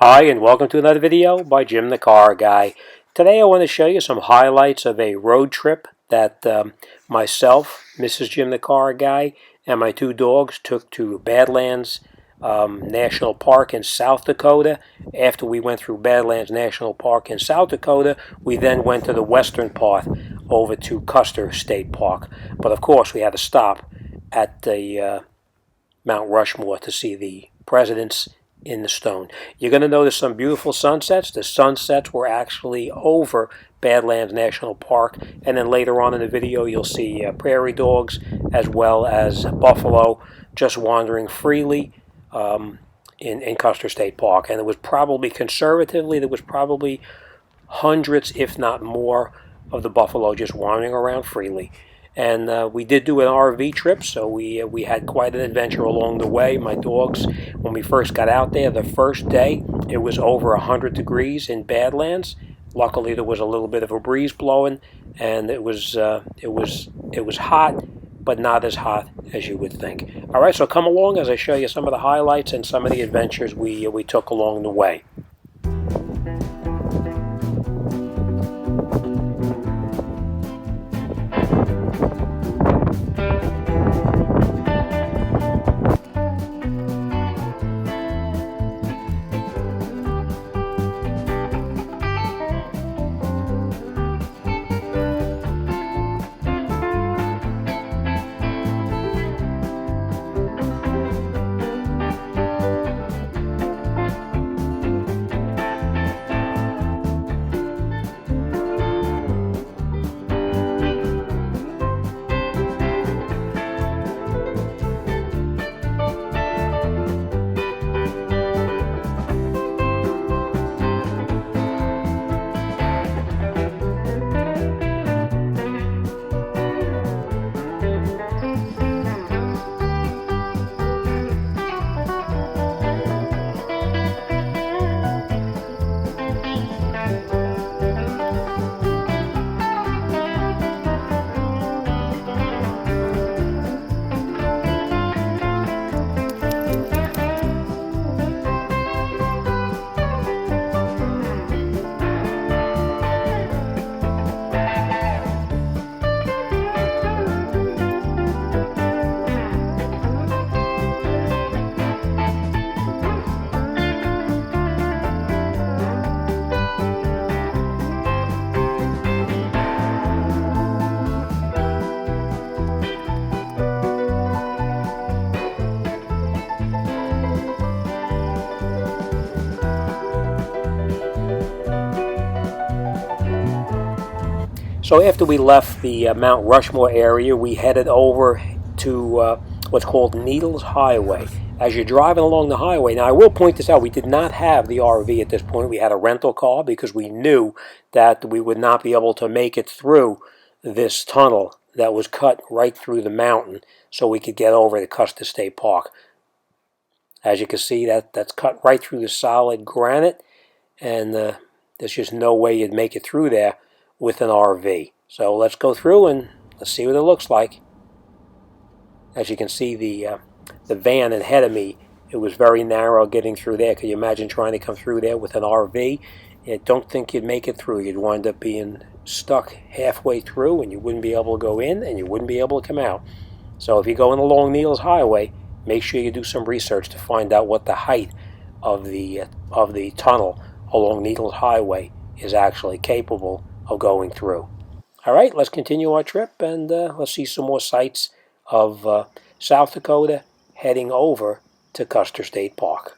Hi, and welcome to another video by Jim the Car Guy. Today I want to show you some highlights of a road trip that myself, Mrs. Jim the Car Guy, and my two dogs took to Badlands National Park in South Dakota. After we went through Badlands National Park in South Dakota, we then went to the western part over to Custer State Park. But of course we had to stop at the Mount Rushmore to see the presidents in the stone. You're going to notice some beautiful sunsets. The sunsets were actually over Badlands National Park, and then later on in the video you'll see prairie dogs as well as buffalo just wandering freely in Custer State Park. And it was probably, conservatively, there was probably hundreds, if not more, of the buffalo just wandering around freely. And we did do an RV trip, so we had quite an adventure along the way. My dogs, when we first got out there, the first day, it was over 100 degrees in Badlands. Luckily, there was a little bit of a breeze blowing, and it was hot, but not as hot as you would think. All right, so come along as I show you some of the highlights and some of the adventures we took along the way. So after we left the Mount Rushmore area, we headed over to what's called Needles Highway. As you're driving along the highway, now I will point this out, we did not have the RV at this point. We had a rental car because we knew that we would not be able to make it through this tunnel that was cut right through the mountain so we could get over to Custer State Park. As you can see, that's cut right through the solid granite, and there's just no way you'd make it through there with an RV. So let's go through and let's see what it looks like. As you can see, the van ahead of me, it was very narrow getting through there. Could you imagine trying to come through there with an RV? I don't think you'd make it through. You'd wind up being stuck halfway through, and you wouldn't be able to go in, and you wouldn't be able to come out. So if you're going along Needles Highway, make sure you do some research to find out what the height of the tunnel along Needles Highway is actually capable of going through. All right, let's continue our trip, and let's see some more sights of South Dakota heading over to Custer State Park.